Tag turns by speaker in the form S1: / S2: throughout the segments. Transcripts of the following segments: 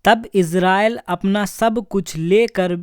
S1: तब इज़राइल अपना सब कुछ लेकर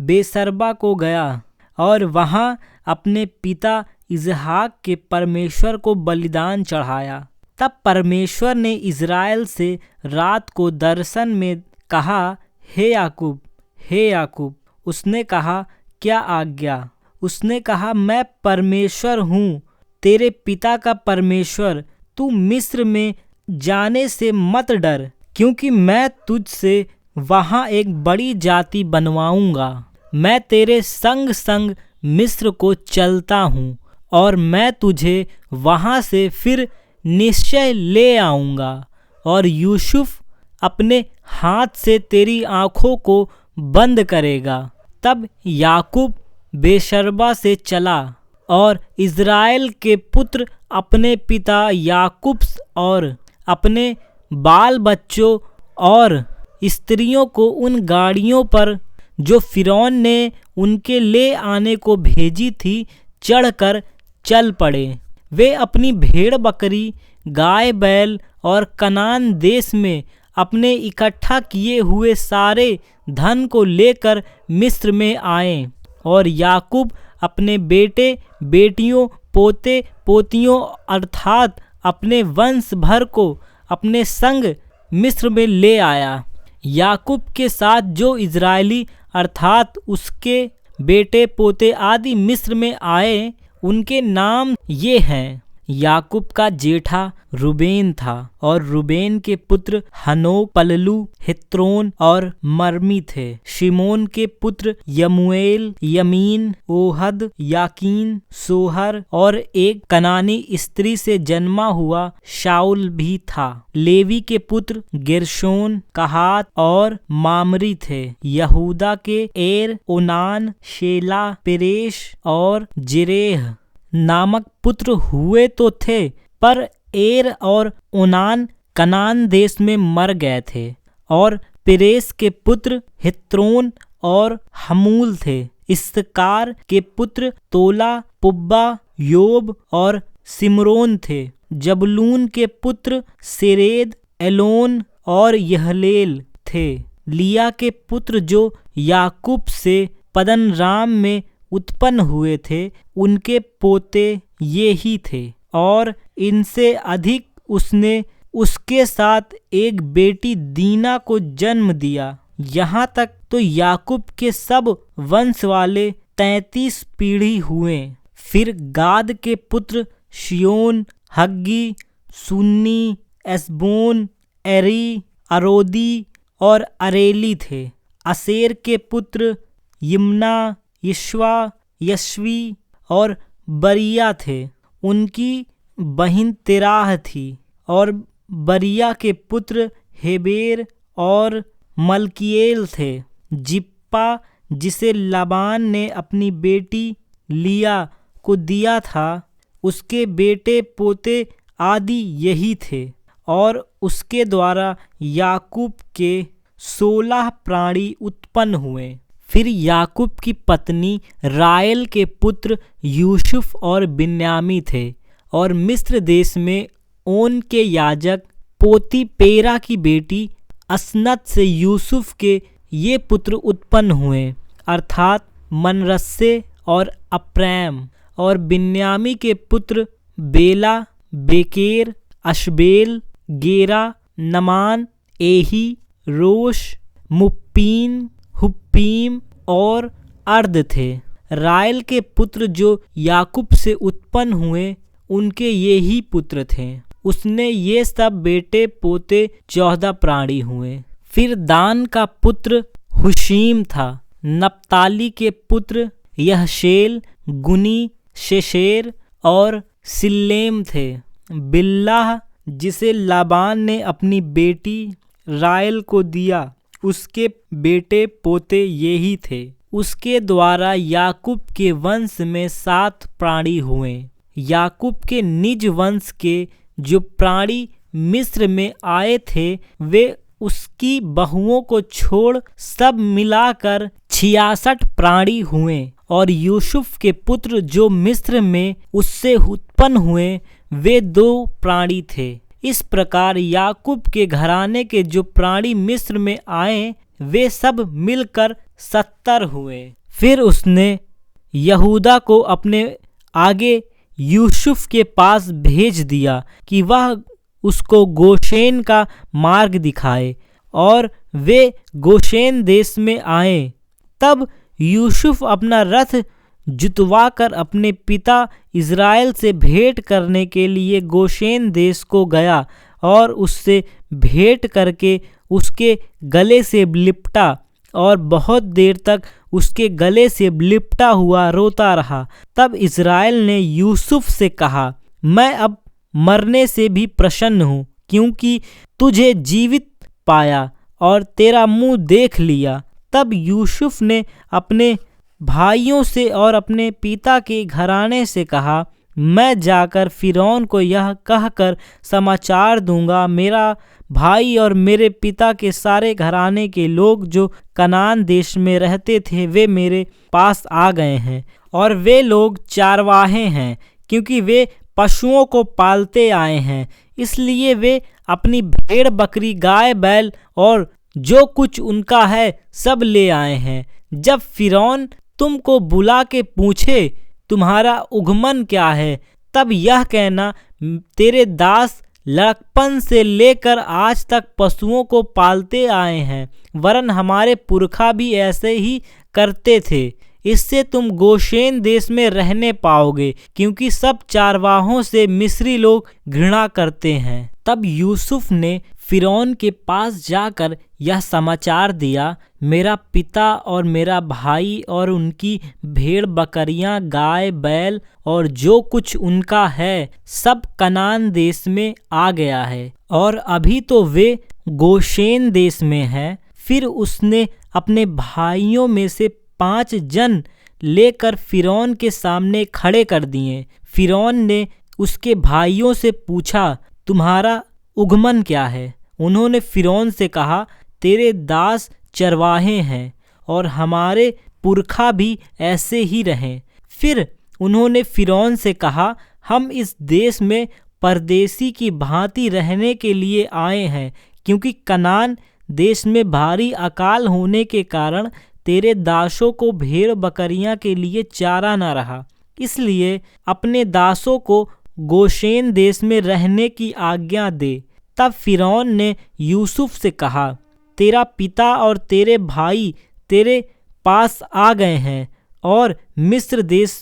S1: बेसरबा को गया और वहाँ अपने पिता इसहाक के परमेश्वर को बलिदान चढ़ाया। तब परमेश्वर ने इज़राइल से रात को दर्शन में कहा, हे याकूब, हे याकूब। उसने कहा, क्या आज्ञा? उसने कहा, मैं परमेश्वर हूँ, तेरे पिता का परमेश्वर। तू मिस्र में जाने से मत डर, क्योंकि मैं तुझसे वहाँ एक बड़ी जाति बनवाऊंगा। मैं तेरे संग संग मिस्र को चलता हूँ और मैं तुझे वहाँ से फिर निश्चय ले आऊँगा और यूसुफ अपने हाथ से तेरी आँखों को बंद करेगा। तब याकूब बेशरबा से चला और इज़राइल के पुत्र अपने पिता याकूब और अपने बाल बच्चों और स्त्रियों को उन गाड़ियों पर जो फ़िरौन ने उनके ले आने को भेजी थी चढ़कर चल पड़े। वे अपनी भेड़ बकरी, गाय बैल और कनान देश में अपने इकट्ठा किए हुए सारे धन को लेकर मिस्र में आए और याकूब अपने बेटे बेटियों पोते पोतियों अर्थात अपने वंश भर को अपने संग मिस्र में ले आया। याकूब के साथ जो इज़राइली अर्थात उसके बेटे पोते आदि मिस्र में आए उनके नाम ये हैं। याकूब का जेठा रूबेन था और रूबेन के पुत्र हनोक, पललू, हित्रोन और मर्मी थे। शिमोन के पुत्र यमूएल, यमीन, ओहद, याकीन, सोहर और एक कनानी स्त्री से जन्मा हुआ शाऊल भी था। लेवी के पुत्र गेर्शोन, कहात और मामरी थे। यहूदा के एर, ओनान, शेला, पेरेश और जिरेह नामक पुत्र हुए तो थे, पर एर और ओनान कनान देश में मर गए थे। और पेरेस के पुत्र हित्रोन और हमूल थे। इस्साकार के पुत्र तोला, पुब्बा, योब और सिमरोन थे। जबूलून के पुत्र सेरेद, एलोन और यहलेल थे। लिया के पुत्र जो याकूब से पद्दनराम में उत्पन्न हुए थे उनके पोते ये ही थे। और इनसे अधिक उसने उसके साथ एक बेटी दीना को जन्म दिया। यहाँ तक तो याकूब के सब वंश वाले 33 पीढ़ी हुए। फिर गाद के पुत्र शियोन, हग्गी, सुन्नी, एसबोन, एरी, अरोदी और अरेली थे। असेर के पुत्र यिम्ना, यिश्वा, यश्वी और बरिया थे। उनकी बहिन तेराह थी। और बरिया के पुत्र हेबेर और मल्किएल थे। जिप्पा जिसे लाबान ने अपनी बेटी लिया को दिया था, उसके बेटे पोते आदि यही थे। और उसके द्वारा याकूब के 16 प्राणी उत्पन्न हुए। फिर याकूब की पत्नी राहेल के पुत्र यूसुफ और बिन्यामी थे। और मिस्र देश में ओन के याजक पोतीपेरा की बेटी असनत से यूसुफ के ये पुत्र उत्पन्न हुए, अर्थात मनरस्से और अप्रैम। और बिन्यामी के पुत्र बेला, बेकेर, अशबेल, गेरा, नमान, एही, रोश, मुप्पीम, हुप्पीम और अर्द थे। राहेल के पुत्र जो याकूब से उत्पन्न हुए उनके ये ही पुत्र थे। उसने ये सब बेटे पोते 14 प्राणी हुए। फिर दान का पुत्र हुशीम था। नप्ताली के पुत्र यहशेल, गुनी, शेशेर और सिल्लेम थे। बिल्लाह जिसे लाबान ने अपनी बेटी राहेल को दिया, उसके बेटे पोते ये ही थे। उसके द्वारा याकूब के वंश में 7 प्राणी हुए। याकूब के निज वंश के जो प्राणी मिस्र में आए थे वे उसकी बहुओं को छोड़ सब मिलाकर 66 प्राणी हुए। और यूसुफ के पुत्र जो मिस्र में उससे उत्पन्न हुए वे 2 प्राणी थे। इस प्रकार याकूब के घराने के जो प्राणी मिस्र में आए वे सब मिलकर 70 हुए। फिर उसने यहूदा को अपने आगे यूसुफ के पास भेज दिया कि वह उसको गोशेन का मार्ग दिखाए, और वे गोशेन देश में आए। तब यूसुफ अपना रथ जुतवाकर अपने पिता इज़राइल से भेंट करने के लिए गोशेन देश को गया और उससे भेंट करके उसके गले से लिपटा और बहुत देर तक उसके गले से लिपटा हुआ रोता रहा। तब इज़राइल ने यूसुफ से कहा, मैं अब मरने से भी प्रसन्न हूँ, क्योंकि तुझे जीवित पाया और तेरा मुंह देख लिया। तब यूसुफ ने अपने भाइयों से और अपने पिता के घराने से कहा, मैं जाकर फिरौन को यह कहकर समाचार दूंगा, मेरा भाई और मेरे पिता के सारे घराने के लोग जो कनान देश में रहते थे वे मेरे पास आ गए हैं, और वे लोग चारवाहे हैं, क्योंकि वे पशुओं को पालते आए हैं। इसलिए वे अपनी भेड़ बकरी गाय बैल और जो कुछ उनका है सब ले आए हैं। जब फिरौन तुमको बुला के पूछे तुम्हारा उगमन क्या है, तब यह कहना, तेरे दास लड़कपन से लेकर आज तक पशुओं को पालते आए हैं, वरन हमारे पुरखा भी ऐसे ही करते थे। इससे तुम गोशेन देश में रहने पाओगे, क्योंकि सब चारवाहों से मिस्री लोग घृणा करते हैं। तब यूसुफ ने फिरौन के पास जाकर यह समाचार दिया, मेरा पिता और मेरा भाई और उनकी भेड़ बकरियां गाय बैल और जो कुछ उनका है सब कनान देश में आ गया है, और अभी तो वे गोशेन देश में हैं। फिर उसने अपने भाइयों में से 5 जन लेकर फिरौन के सामने खड़े कर दिए। फिरौन ने उसके भाइयों से पूछा, तुम्हारा उगमन क्या है? उन्होंने फिरौन से कहा, तेरे दास चरवाहे हैं और हमारे पुरखा भी ऐसे ही रहें। फिर उन्होंने फिरौन से कहा, हम इस देश में परदेसी की भांति रहने के लिए आए हैं, क्योंकि कनान देश में भारी अकाल होने के कारण तेरे दासों को भेड़ बकरियां के लिए चारा न रहा, इसलिए अपने दासों को गोशेन देश में रहने की आज्ञा दे। तब फिरौन ने यूसुफ से कहा, तेरा पिता और तेरे भाई तेरे पास आ गए हैं और मिस्र देश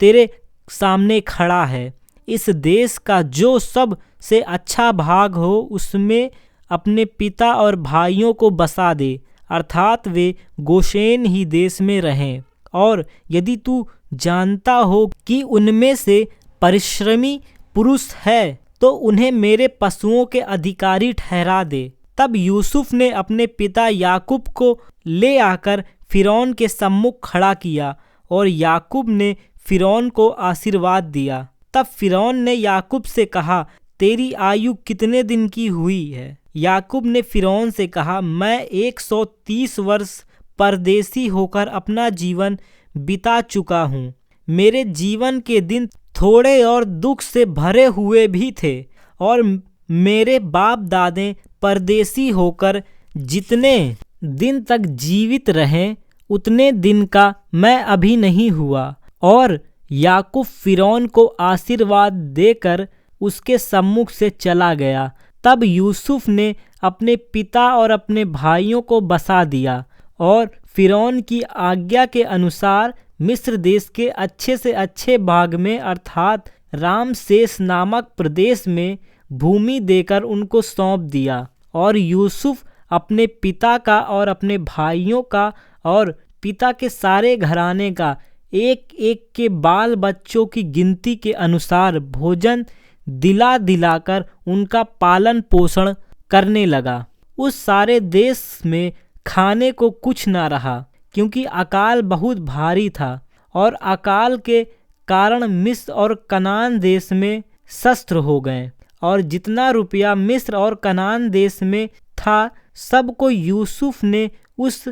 S1: तेरे सामने खड़ा है। इस देश का जो सब से अच्छा भाग हो उसमें अपने पिता और भाइयों को बसा दे, अर्थात वे गोशेन ही देश में रहें। और यदि तू जानता हो कि उनमें से परिश्रमी पुरुष है तो उन्हें मेरे पशुओं के अधिकारी ठहरा दे। तब यूसुफ ने अपने पिता याकूब को ले आकर फिरौन के सम्मुख खड़ा किया और याकूब ने फिरौन को आशीर्वाद दिया। तब फिरौन ने याकूब से कहा, तेरी आयु कितने दिन की हुई है? याकूब ने फिरौन से कहा, मैं 130 वर्ष परदेसी होकर अपना जीवन बिता चुका हूँ। मेरे जीवन के दिन थोड़े और दुख से भरे हुए भी थे, और मेरे बाप दादे परदेसी होकर जितने दिन तक जीवित रहें उतने दिन का मैं अभी नहीं हुआ। और याकूब फिरौन को आशीर्वाद देकर उसके सम्मुख से चला गया। तब यूसुफ ने अपने पिता और अपने भाइयों को बसा दिया और फिरौन की आज्ञा के अनुसार मिस्र देश के अच्छे से अच्छे भाग में अर्थात रामसेस नामक प्रदेश में भूमि देकर उनको सौंप दिया। और यूसुफ अपने पिता का और अपने भाइयों का और पिता के सारे घराने का एक एक के बाल बच्चों की गिनती के अनुसार भोजन दिला दिलाकर उनका पालन पोषण करने लगा। उस सारे देश में खाने को कुछ न रहा, क्योंकि अकाल बहुत भारी था, और अकाल के कारण मिस्र और कनान देश में शस्त्र हो गए, और जितना रुपया मिस्र और कनान देश में था सबको यूसुफ ने उस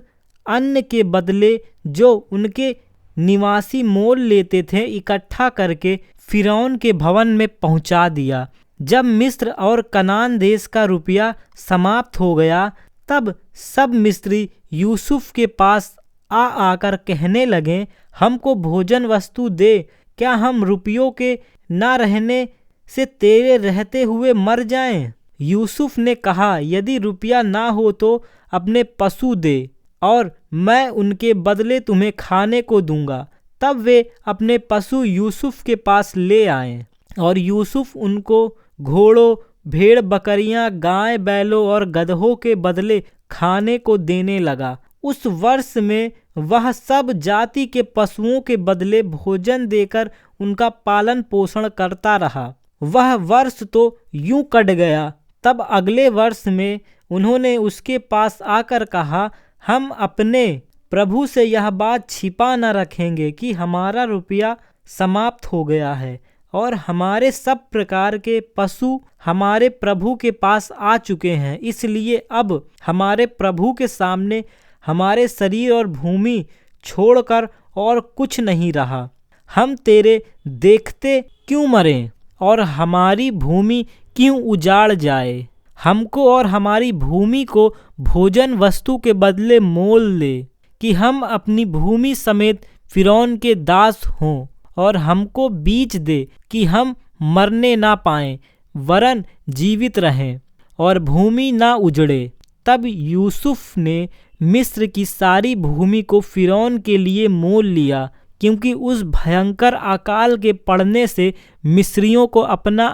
S1: अन्न के बदले जो उनके निवासी मोल लेते थे इकट्ठा करके फिरौन के भवन में पहुंचा दिया। जब मिस्र और कनान देश का रुपया समाप्त हो गया, तब सब मिस्री यूसुफ के पास आकर कहने लगे, हमको भोजन वस्तु दे, क्या हम रुपयों के ना रहने से तेरे रहते हुए मर जाएं? यूसुफ ने कहा, यदि रुपया ना हो तो अपने पशु दे और मैं उनके बदले तुम्हें खाने को दूंगा। तब वे अपने पशु यूसुफ के पास ले आए और यूसुफ उनको घोड़ों, भेड़ बकरियां, गाय बैलों और गदहों के बदले खाने को देने लगा। उस वर्ष में वह सब जाति के पशुओं के बदले भोजन देकर उनका पालन पोषण करता रहा। वह वर्ष तो यूं कट गया। तब अगले वर्ष में उन्होंने उसके पास आकर कहा, हम अपने प्रभु से यह बात छिपा न रखेंगे कि हमारा रुपया समाप्त हो गया है और हमारे सब प्रकार के पशु हमारे प्रभु के पास आ चुके हैं। इसलिए अब हमारे प्रभु के सामने हमारे शरीर और भूमि छोड़कर और कुछ नहीं रहा। हम तेरे देखते क्यों मरें और हमारी भूमि क्यों उजाड़ जाए? हमको और हमारी भूमि को भोजन वस्तु के बदले मोल ले, कि हम अपनी भूमि समेत फिरौन के दास हों, और हमको बीज दे कि हम मरने ना पाएं वरन जीवित रहें और भूमि ना उजड़े। तब यूसुफ ने मिस्र की सारी भूमि को फिरौन के लिए मोल लिया, क्योंकि उस भयंकर अकाल के पड़ने से मिस्रियों को अपना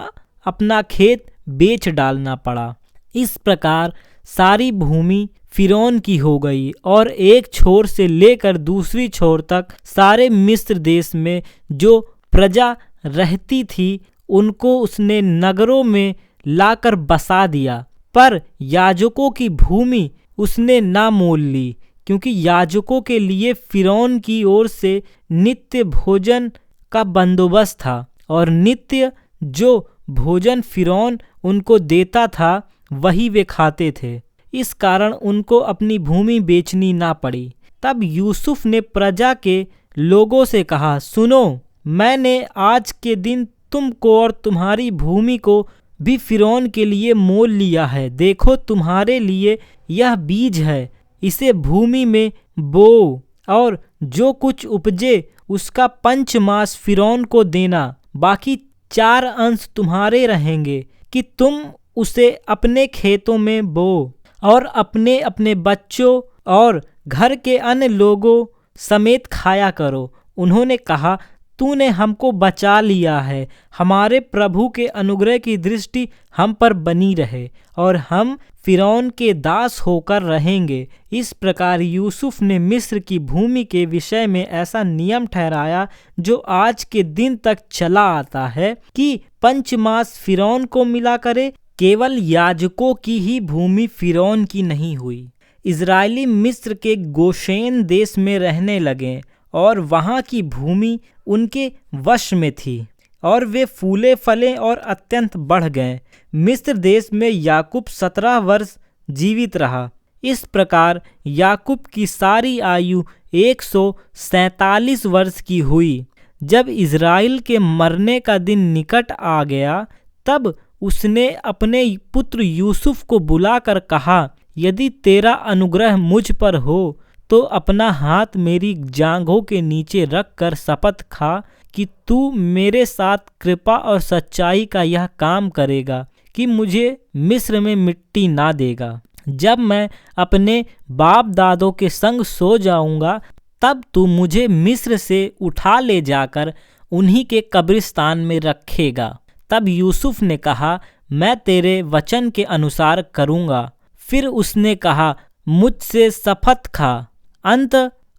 S1: अपना खेत बेच डालना पड़ा। इस प्रकार सारी भूमि फिरौन की हो गई और एक छोर से लेकर दूसरी छोर तक सारे मिस्र देश में जो प्रजा रहती थी उनको उसने नगरों में लाकर बसा दिया। पर याजकों की भूमि उसने ना मोल ली, क्योंकि याजकों के लिए फिरौन की ओर से नित्य भोजन का बंदोबस्त था और नित्य जो भोजन फिरौन उनको देता था वही वे खाते थे। इस कारण उनको अपनी भूमि बेचनी ना पड़ी। तब यूसुफ ने प्रजा के लोगों से कहा, सुनो, मैंने आज के दिन तुमको और तुम्हारी भूमि को भी फिरौन के लिए मोल लिया है। देखो, तुम्हारे लिए यह बीज है, इसे भूमि में बो और जो कुछ उपजे उसका पंचमास फिरौन को देना। बाकी 4 अंश तुम्हारे रहेंगे कि तुम उसे अपने खेतों में बो और अपने अपने बच्चों और घर के अन्य लोगों समेत खाया करो। उन्होंने कहा, तूने हमको बचा लिया है। हमारे प्रभु के अनुग्रह की दृष्टि हम पर बनी रहे और हम फिरौन के दास होकर रहेंगे। इस प्रकार यूसुफ ने मिस्र की भूमि के विषय में ऐसा नियम ठहराया जो आज के दिन तक चला आता है कि पंचमास फिरौन को मिला करे। केवल याजकों की ही भूमि फिरौन की नहीं हुई। इजरायली मिस्र के गोशेन देश में रहने लगे और वहाँ की भूमि उनके वश में थी और वे फूले फले और अत्यंत बढ़ गए। मिस्र देश में याकूब 17 वर्ष जीवित रहा। इस प्रकार याकूब की सारी आयु 147 वर्ष की हुई। जब इज़राइल के मरने का दिन निकट आ गया, तब उसने अपने पुत्र यूसुफ को बुलाकर कहा, यदि तेरा अनुग्रह मुझ पर हो तो अपना हाथ मेरी जांघों के नीचे रख कर शपथ खा कि तू मेरे साथ कृपा और सच्चाई का यह काम करेगा कि मुझे मिस्र में मिट्टी ना देगा। जब मैं अपने बाप दादों के संग सो जाऊंगा, तब तू मुझे मिस्र से उठा ले जाकर उन्हीं के कब्रिस्तान में रखेगा। तब यूसुफ ने कहा, मैं तेरे वचन के अनुसार करूंगा। फिर उसने कहा, मुझसे शपथ खा। अंत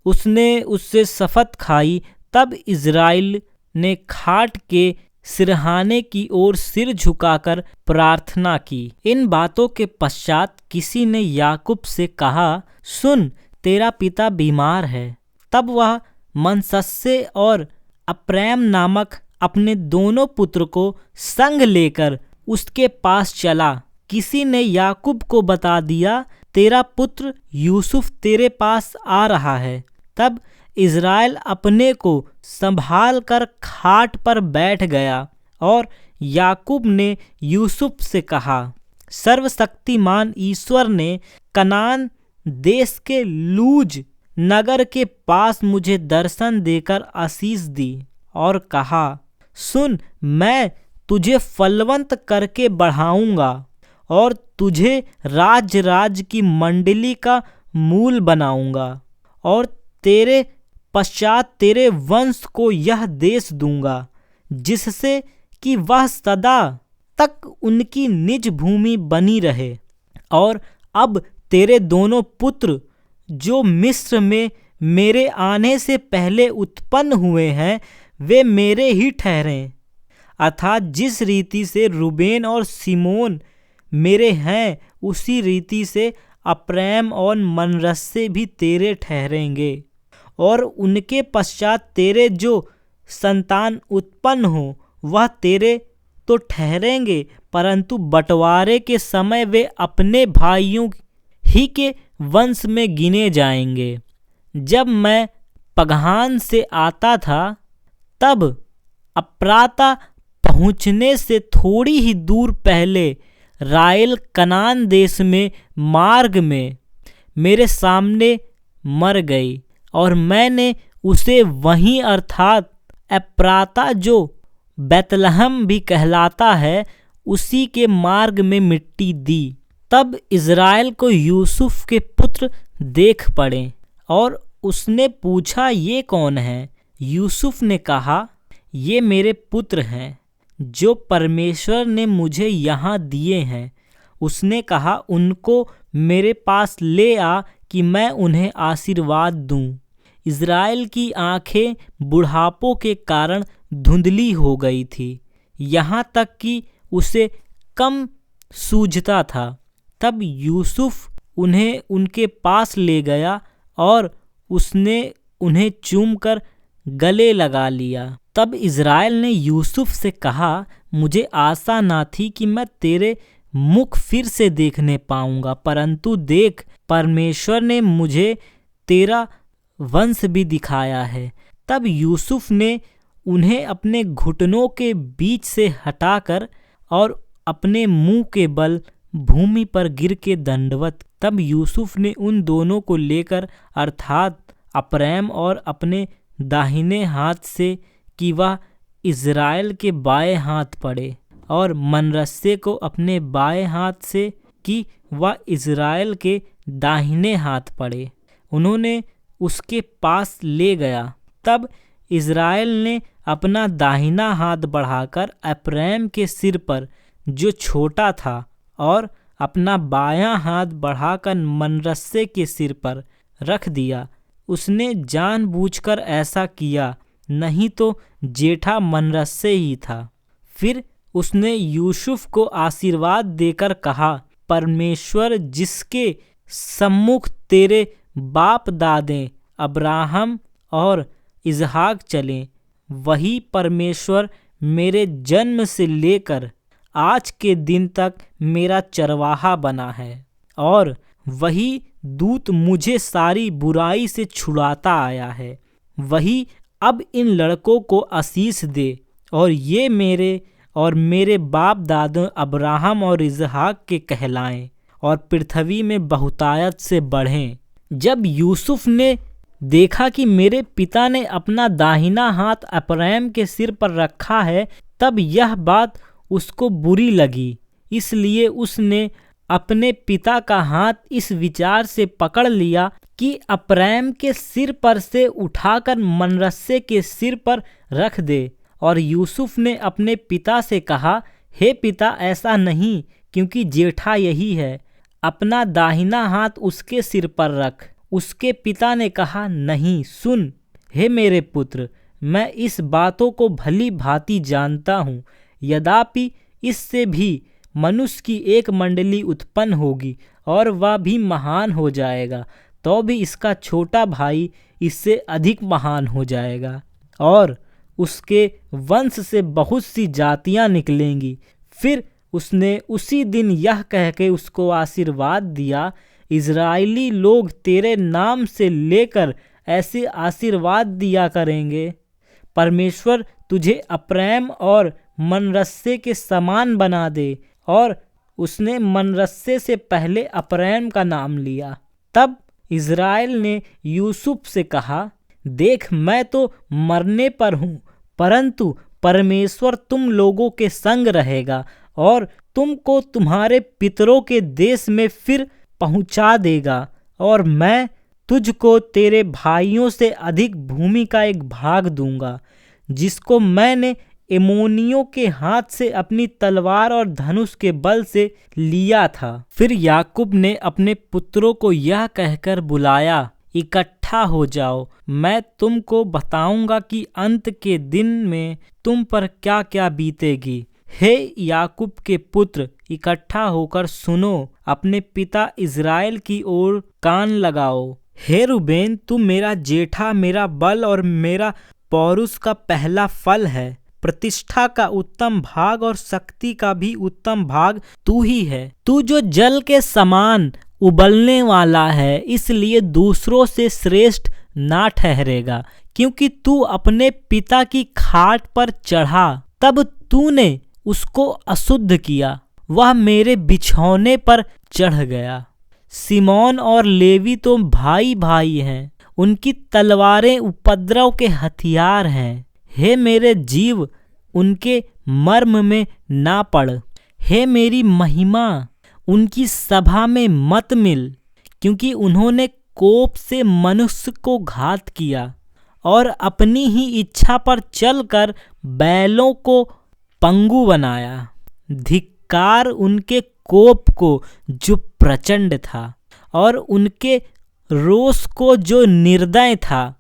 S1: उसने उससे शपथ खाई। तब इज़राइल ने खाट के सिरहाने की ओर सिर झुकाकर प्रार्थना की। इन बातों के पश्चात किसी ने याकूब से कहा, सुन, तेरा पिता बीमार है। तब वह मनश्शे और अप्रैम नामक अपने दोनों पुत्र को संग लेकर उसके पास चला। किसी ने याकूब को बता दिया, तेरा पुत्र यूसुफ तेरे पास आ रहा है। तब इज़राइल अपने को संभाल कर खाट पर बैठ गया और याकूब ने यूसुफ से कहा, सर्वशक्तिमान ईश्वर ने कनान देश के लूज नगर के पास मुझे दर्शन देकर आशीष दी और कहा, सुन, मैं तुझे फलवंत करके बढ़ाऊंगा और तुझे राज्य की मंडली का मूल बनाऊंगा और तेरे पश्चात तेरे वंश को यह देश दूंगा, जिससे कि वह सदा तक उनकी निज भूमि बनी रहे। और अब तेरे दोनों पुत्र जो मिस्र में मेरे आने से पहले उत्पन्न हुए हैं, वे मेरे ही ठहरें, अर्थात जिस रीति से रूबेन और सिमोन मेरे हैं, उसी रीति से अप्रैम और मनरस्से भी तेरे ठहरेंगे। और उनके पश्चात तेरे जो संतान उत्पन्न हो, वह तेरे तो ठहरेंगे, परंतु बंटवारे के समय वे अपने भाइयों ही के वंश में गिने जाएंगे। जब मैं पगहान से आता था, तब अप्राता पहुँचने से थोड़ी ही दूर पहले रायल कनान देश में मार्ग में मेरे सामने मर गई, और मैंने उसे वहीं अर्थात एप्राता जो बैतलहम भी कहलाता है, उसी के मार्ग में मिट्टी दी। तब इज़राइल को यूसुफ के पुत्र देख पड़े और उसने पूछा, ये कौन है? यूसुफ ने कहा, ये मेरे पुत्र हैं जो परमेश्वर ने मुझे यहाँ दिए हैं। उसने कहा, उनको मेरे पास ले आ कि मैं उन्हें आशीर्वाद दूं। इज़राइल की आंखें बुढ़ापों के कारण धुंधली हो गई थी, यहाँ तक कि उसे कम सूझता था। तब यूसुफ उन्हें उनके पास ले गया और उसने उन्हें चूमकर गले लगा लिया। तब इज़राइल ने यूसुफ से कहा, मुझे आशा ना थी कि मैं तेरे मुख फिर से देखने पाऊंगा, परंतु देख, परमेश्वर ने मुझे तेरा वंश भी दिखाया है। तब यूसुफ ने उन्हें अपने घुटनों के बीच से हटाकर और अपने मुंह के बल भूमि पर गिर के दंडवत। तब यूसुफ ने उन दोनों को लेकर अर्थात अप्रैम और अपने दाहिने हाथ से कि वह इज़राइल के बाएं हाथ पड़े, और मनरस्से को अपने बाएं हाथ से कि वह इज़राइल के दाहिने हाथ पड़े, उन्होंने उसके पास ले गया। तब इज़राइल ने अपना दाहिना हाथ बढ़ाकर अप्रैम के सिर पर जो छोटा था, और अपना बायां हाथ बढ़ाकर मनरस्से के सिर पर रख दिया। उसने जानबूझकर ऐसा किया, नहीं तो जेठा मनरस्से ही था। फिर उसने यूसुफ को आशीर्वाद देकर कहा, परमेश्वर जिसके सम्मुख तेरे बाप दादे अब्राहम और इसहाक चले, वही परमेश्वर मेरे जन्म से लेकर आज के दिन तक मेरा चरवाहा बना है, और वही दूत मुझे सारी बुराई से छुड़ाता आया है। वही अब इन लड़कों को आशीष दे, और ये मेरे और मेरे बाप दादों अब्राहम और इसहाक के कहलाएं, और पृथ्वी में बहुतायत से बढ़ें। जब यूसुफ ने देखा कि मेरे पिता ने अपना दाहिना हाथ अप्रैम के सिर पर रखा है, तब यह बात उसको बुरी लगी। इसलिए उसने अपने पिता का हाथ इस विचार से पकड़ लिया कि अप्रैम के सिर पर से उठाकर मनरस्से के सिर पर रख दे। और यूसुफ ने अपने पिता से कहा, हे पिता, ऐसा नहीं, क्योंकि जेठा यही है, अपना दाहिना हाथ उसके सिर पर रख। उसके पिता ने कहा, नहीं, सुन हे मेरे पुत्र, मैं इस बातों को भली भांति जानता हूँ। यद्यपि इससे भी मनुष्य की एक मंडली उत्पन्न होगी और वह भी महान हो जाएगा, तो भी इसका छोटा भाई इससे अधिक महान हो जाएगा, और उसके वंश से बहुत सी जातियां निकलेंगी। फिर उसने उसी दिन यह कह के उसको आशीर्वाद दिया, इज़राइली लोग तेरे नाम से लेकर ऐसे आशीर्वाद दिया करेंगे, परमेश्वर तुझे अप्रैम और मनरस्से के समान बना दे। और उसने मनरस्से से पहले अप्रैम का नाम लिया। तब इज़राइल ने यूसुफ से कहा, देख मैं तो मरने पर हूँ, परंतु परमेश्वर तुम लोगों के संग रहेगा और तुमको तुम्हारे पितरों के देश में फिर पहुंचा देगा, और मैं तुझको तेरे भाइयों से अधिक भूमि का एक भाग दूंगा, जिसको मैंने एमोनियों के हाथ से अपनी तलवार और धनुष के बल से लिया था। फिर याकूब ने अपने पुत्रों को यह कहकर बुलाया, इकट्ठा हो जाओ, मैं तुमको बताऊंगा कि अंत के दिन में तुम पर क्या क्या बीतेगी। हे याकूब के पुत्र, इकट्ठा होकर सुनो, अपने पिता इज़राइल की ओर कान लगाओ। हे रूबेन, तू मेरा जेठा, मेरा बल और मेरा पौरुष का पहला फल है। प्रतिष्ठा का उत्तम भाग और शक्ति का भी उत्तम भाग तू ही है। तू जो जल के समान उबलने वाला है, इसलिए दूसरों से श्रेष्ठ ना ठहरेगा, क्योंकि तू अपने पिता की खाट पर चढ़ा, तब तूने उसको अशुद्ध किया, वह मेरे बिछौने पर चढ़ गया। सिमोन और लेवी तो भाई भाई हैं, उनकी तलवारें उपद्रव के हथियार हैं। हे मेरे जीव, उनके मर्म में ना पड़। हे मेरी महिमा, उनकी सभा में मत मिल, क्योंकि उन्होंने कोप से मनुष्य को घात किया और अपनी ही इच्छा पर चलकर बैलों को पंगु बनाया। धिक्कार उनके कोप को जो प्रचंड था, और उनके रोष को जो निर्दय था,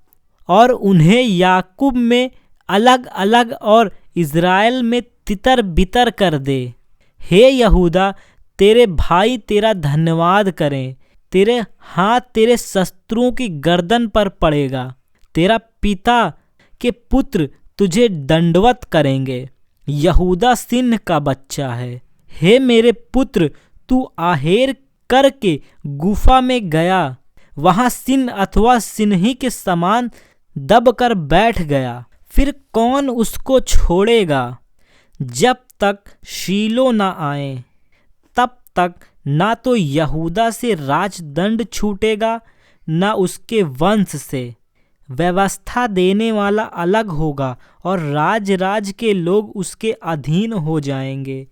S1: और उन्हें याकूब में अलग अलग और इज़राइल में तितर बितर कर दे। हे यहूदा, तेरे भाई तेरा धन्यवाद करें, तेरे हाथ तेरे शत्रुओं की गर्दन पर पड़ेगा। तेरा पिता के पुत्र तुझे दंडवत करेंगे। यहूदा सिंह का बच्चा है। हे मेरे पुत्र, तू आहेर करके गुफा में गया, वहां सिंह अथवा सिंही के समान दबकर बैठ गया। फिर कौन उसको छोड़ेगा? जब तक शीलो न आए, तब तक ना तो यहूदा से राजदंड छूटेगा, न उसके वंश से। व्यवस्था देने वाला अलग होगा और राज के लोग उसके अधीन हो जाएंगे।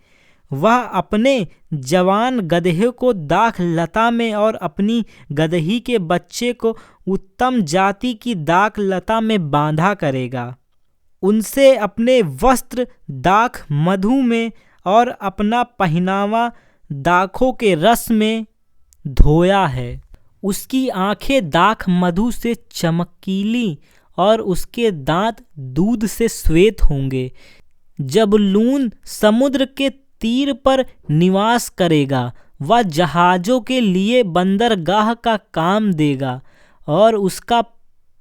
S1: वह अपने जवान गदहे को दाख लता में और अपनी गदही के बच्चे को उत्तम जाति की दाख लता में बांधा करेगा। उनसे अपने वस्त्र दाख मधु में और अपना पहनावा दाखों के रस में धोया है। उसकी आंखें दाख मधु से चमकीली और उसके दांत दूध से श्वेत होंगे। जबूलून समुद्र के तीर पर निवास करेगा, वह जहाजों के लिए बंदरगाह का काम देगा, और उसका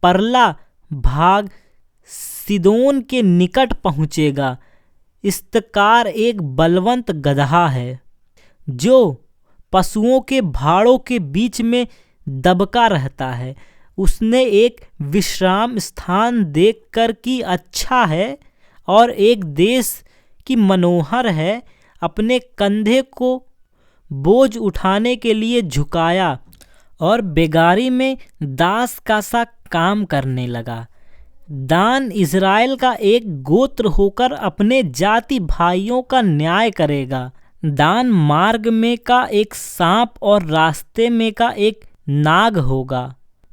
S1: परला भाग सिदोन के निकट पहुँचेगा। इस्तकार एक बलवंत गदहा है, जो पशुओं के भाड़ों के बीच में दबका रहता है। उसने एक विश्राम स्थान देखकर कि अच्छा है, और एक देश की मनोहर है। अपने कंधे को बोझ उठाने के लिए झुकाया और बेगारी में दास का सा काम करने लगा। दान इज़राइल का एक गोत्र होकर अपने जाति भाइयों का न्याय करेगा। दान मार्ग में का एक सांप और रास्ते में का एक नाग होगा,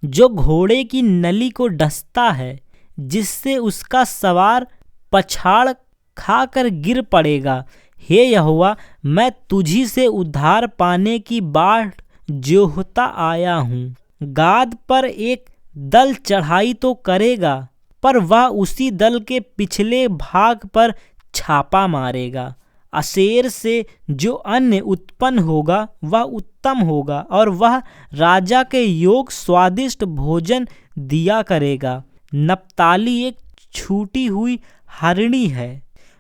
S1: जो घोड़े की नली को डसता है, जिससे उसका सवार पछाड़ खाकर गिर पड़ेगा। हे यहोवा, मैं तुझी से उद्धार पाने की बाट जोहता आया हूँ। गाद पर एक दल चढ़ाई तो करेगा, पर वह उसी दल के पिछले भाग पर छापा मारेगा। अशेर से जो अन्न उत्पन्न होगा वह उत्तम होगा, और वह राजा के योग स्वादिष्ट भोजन दिया करेगा। नप्ताली एक छूटी हुई हरिणी है,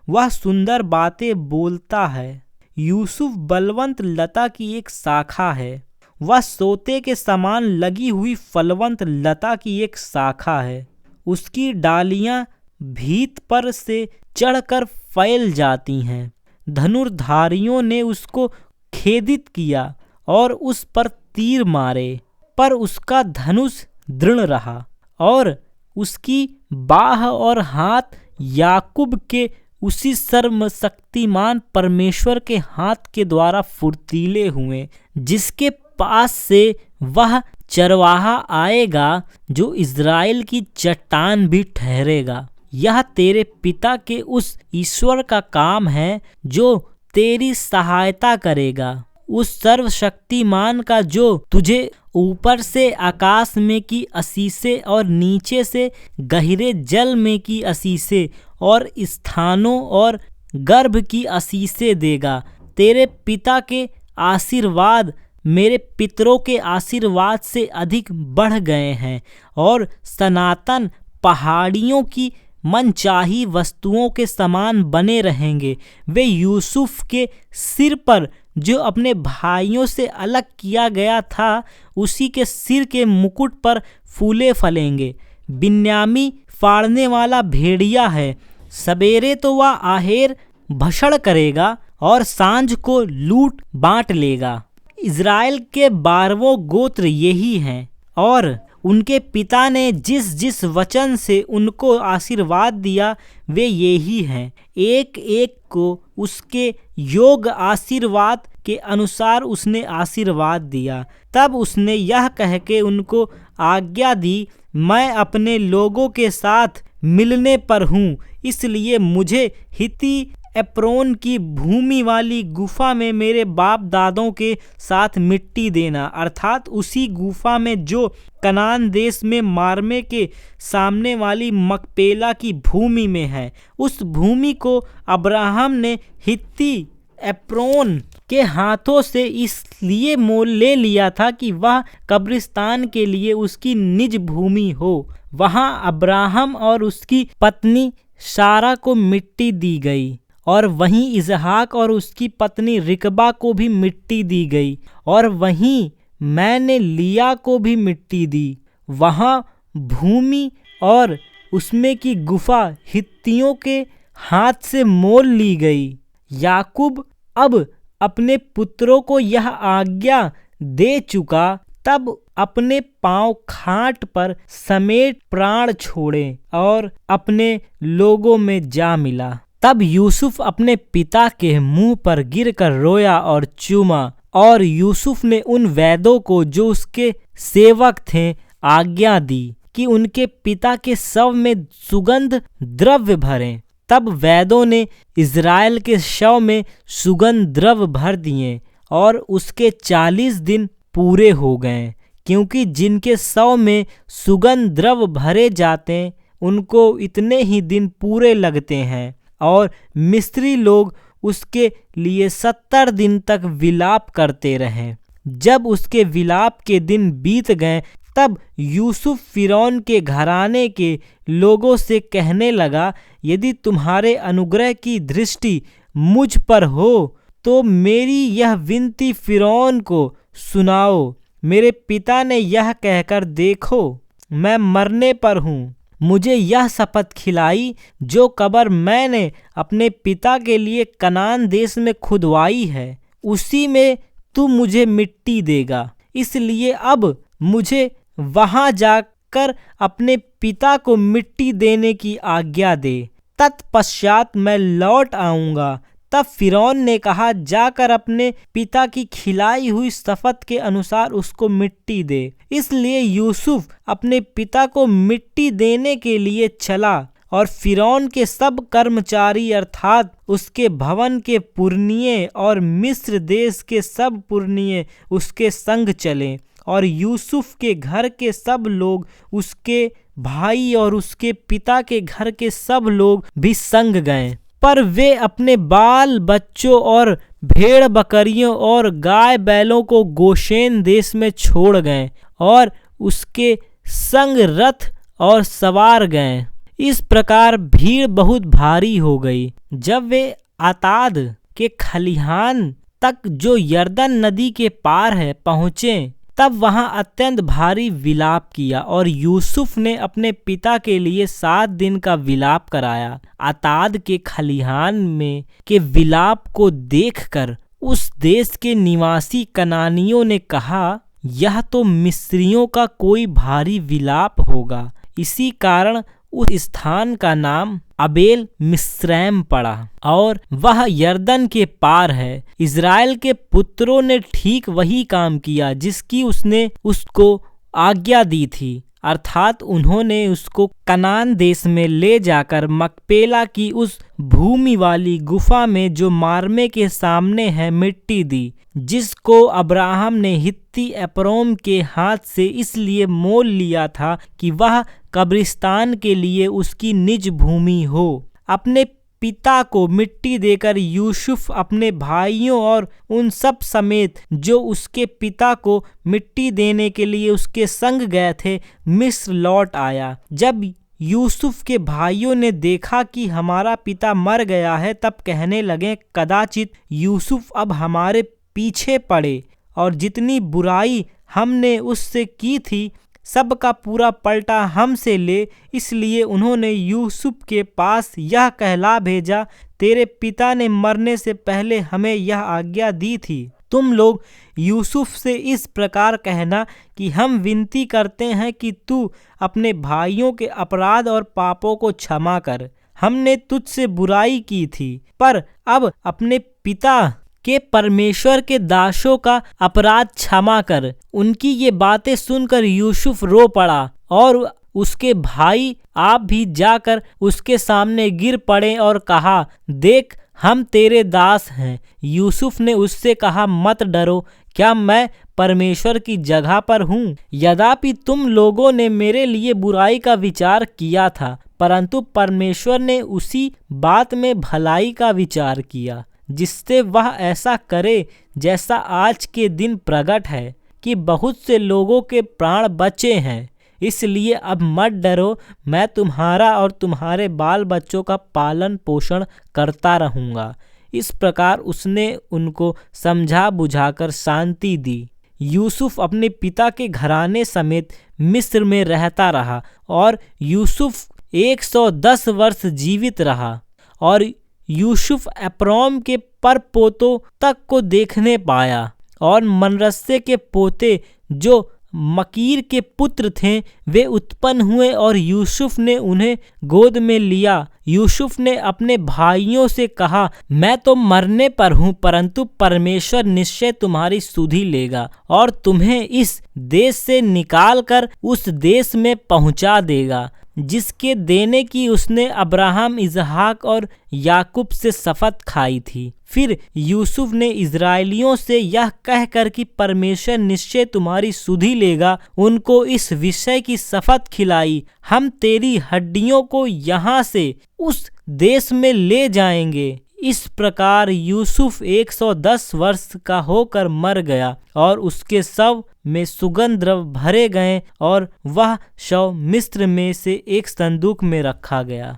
S1: वह सुंदर बातें बोलता है। यूसुफ बलवंत लता की एक शाखा है, वह सोते के समान लगी हुई फलवंत लता की एक शाखा है। उसकी डालियां भीत पर से चढ़कर फैल जाती हैं। धनुर्धारियों ने उसको खेदित किया और उस पर तीर मारे, पर उसका धनुष दृढ़ रहा और उसकी बाह और हाथ याकूब के उसी सर्वशक्तिमान परमेश्वर के हाथ के द्वारा फुर्तीले हुए, जिसके पास से वह चरवाहा आएगा जो इज़राइल की चट्टान भी ठहरेगा। यह तेरे पिता के उस ईश्वर का काम है जो तेरी सहायता करेगा, उस सर्वशक्तिमान का जो तुझे ऊपर से आकाश में की आशीषें और नीचे से गहरे जल में की आशीषें और स्थानों और गर्भ की आशीषें देगा। तेरे पिता के आशीर्वाद मेरे पितरों के आशीर्वाद से अधिक बढ़ गए हैं और सनातन पहाड़ियों की मनचाही वस्तुओं के समान बने रहेंगे। वे यूसुफ के सिर पर जो अपने भाइयों से अलग किया गया था, उसी के सिर के मुकुट पर फूले फलेंगे। बिन्यामी फाड़ने वाला भेड़िया है, सवेरे तो वह आहेर भक्षण करेगा और सांझ को लूट बांट लेगा। इज़राइल के 12 गोत्र यही हैं और उनके पिता ने जिस जिस वचन से उनको आशीर्वाद दिया वे यही हैं। एक एक को उसके योग आशीर्वाद के अनुसार उसने आशीर्वाद दिया। तब उसने यह कह के उनको आज्ञा दी, मैं अपने लोगों के साथ मिलने पर हूँ, इसलिए मुझे हित्ती एप्रोन की भूमि वाली गुफा में मेरे बाप दादों के साथ मिट्टी देना, अर्थात उसी गुफा में जो कनान देश में मार्मे के सामने वाली मकपेला की भूमि में है। उस भूमि को अब्राहम ने हित्ती एप्रोन के हाथों से इसलिए मोल ले लिया था कि वह कब्रिस्तान के लिए उसकी निज भूमि हो। वहां अब्राहम और उसकी पत्नी सारा को मिट्टी दी गई और वहीं इसहाक और उसकी पत्नी रिकबा को भी मिट्टी दी गई और वहीं मैंने लिया को भी मिट्टी दी। वहाँ भूमि और उसमें की गुफा हित्तियों के हाथ से मोल ली गई। याकूब अब अपने पुत्रों को यह आज्ञा दे चुका, तब अपने पांव खाट पर समेट प्राण छोड़े और अपने लोगों में जा मिला। तब यूसुफ अपने पिता के मुंह पर गिरकर रोया और चूमा, और यूसुफ ने उन वैदों को जो उसके सेवक थे आज्ञा दी कि उनके पिता के शव में सुगंध द्रव्य भरें। तब वैदों ने इज़राइल के शव में सुगंध द्रव्य भर दिए और उसके 40 दिन पूरे हो गए, क्योंकि जिनके शव में सुगंध द्रव्य भरे जाते उनको इतने ही दिन पूरे लगते हैं। और मिस्री लोग उसके लिए 70 दिन तक विलाप करते रहे। जब उसके विलाप के दिन बीत गए, तब यूसुफ फिरौन के घराने के लोगों से कहने लगा, यदि तुम्हारे अनुग्रह की दृष्टि मुझ पर हो तो मेरी यह विनती फिरौन को सुनाओ। मेरे पिता ने यह कहकर, देखो मैं मरने पर हूँ, मुझे यह शपथ खिलाई जो कब्र मैंने अपने पिता के लिए कनान देश में खुदवाई है, उसी में तू मुझे मिट्टी देगा। इसलिए अब मुझे वहां जाकर अपने पिता को मिट्टी देने की आज्ञा दे, तत्पश्चात मैं लौट आऊंगा। तब फिरौन ने कहा, जाकर अपने पिता की खिलाई हुई शपथ के अनुसार उसको मिट्टी दे। इसलिए यूसुफ अपने पिता को मिट्टी देने के लिए चला और फिरौन के सब कर्मचारी अर्थात उसके भवन के पुरनिये और मिस्र देश के सब पुरनिये उसके संग चले, और यूसुफ के घर के सब लोग, उसके भाई और उसके पिता के घर के सब लोग भी संग गए। पर वे अपने बाल बच्चों और भेड़ बकरियों और गाय बैलों को गोशेन देश में छोड़ गए और उसके संग रथ और सवार गए। इस प्रकार भीड़ बहुत भारी हो गई। जब वे आताद के खलिहान तक जो यरदन नदी के पार है पहुँचे, तब वहां अत्यंत भारी विलाप किया और यूसुफ ने अपने पिता के लिए 7 दिन का विलाप कराया। अताद के खलिहान में के विलाप को देखकर उस देश के निवासी कनानियों ने कहा, यह तो मिस्रियों का कोई भारी विलाप होगा। इसी कारण उस स्थान का नाम अबेल मिस्रैम पड़ा और वह यरदन के पार है। इज़राइल के पुत्रों ने ठीक वही काम किया जिसकी उसने उसको आज्ञा दी थी, अर्थात उन्होंने उसको कनान देश में ले जाकर मकपेला की उस भूमि वाली गुफा में जो मार्मे के सामने है मिट्टी दी, जिसको अब्राहम ने हित्ती एप्रोम के हाथ से इसलिए मोल लिया था कि वह कब्रिस्तान के लिए उसकी निज भूमि हो। अपने पिता को मिट्टी देकर यूसुफ अपने भाइयों और उन सब समेत जो उसके पिता को मिट्टी देने के लिए उसके संग गए थे मिस्र लौट आया। जब यूसुफ के भाइयों ने देखा कि हमारा पिता मर गया है, तब कहने लगे, कदाचित यूसुफ अब हमारे पीछे पड़े और जितनी बुराई हमने उससे की थी सब का पूरा पलटा हमसे ले। इसलिए उन्होंने यूसुफ के पास यह कहला भेजा, तेरे पिता ने मरने से पहले हमें यह आज्ञा दी थी, तुम लोग यूसुफ से इस प्रकार कहना कि हम विनती करते हैं कि तू अपने भाइयों के अपराध और पापों को क्षमा कर। हमने तुझसे बुराई की थी, पर अब अपने पिता के परमेश्वर के दासों का अपराध क्षमा कर। उनकी ये बातें सुनकर यूसुफ रो पड़ा और उसके भाई आप भी जाकर उसके सामने गिर पड़े और कहा, देख हम तेरे दास हैं। यूसुफ ने उससे कहा, मत डरो, क्या मैं परमेश्वर की जगह पर हूँ? यद्यपि तुम लोगों ने मेरे लिए बुराई का विचार किया था, परंतु परमेश्वर ने उसी बात में भलाई का विचार किया, जिससे वह ऐसा करे जैसा आज के दिन प्रकट है कि बहुत से लोगों के प्राण बचे हैं। इसलिए अब मत डरो, मैं तुम्हारा और तुम्हारे बाल बच्चों का पालन पोषण करता रहूँगा। इस प्रकार उसने उनको समझा बुझाकर शांति दी। यूसुफ अपने पिता के घराने समेत मिस्र में रहता रहा और यूसुफ 110 वर्ष जीवित रहा और यूसुफ एप्रोम के परपोतों तक को देखने पाया और मनरस्से के पोते जो मकीर के पुत्र थे वे उत्पन्न हुए और यूसुफ ने उन्हें गोद में लिया। यूसुफ ने अपने भाइयों से कहा, मैं तो मरने पर हूँ, परंतु परमेश्वर निश्चय तुम्हारी सुधि लेगा और तुम्हें इस देश से निकाल कर उस देश में पहुँचा देगा जिसके देने की उसने अब्राहम, इसहाक और याकूब से शपथ खाई थी। फिर यूसुफ ने इज़राइलियों से यह कहकर कि परमेश्वर निश्चय तुम्हारी सुधि लेगा, उनको इस विषय की शपथ खिलाई, हम तेरी हड्डियों को यहाँ से उस देश में ले जाएंगे। इस प्रकार यूसुफ 110 वर्ष का होकर मर गया और उसके शव में सुगंध द्रव्य भरे गए और वह शव मिस्र में से एक संदूक में रखा गया।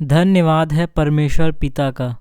S1: धन्यवाद है परमेश्वर पिता का।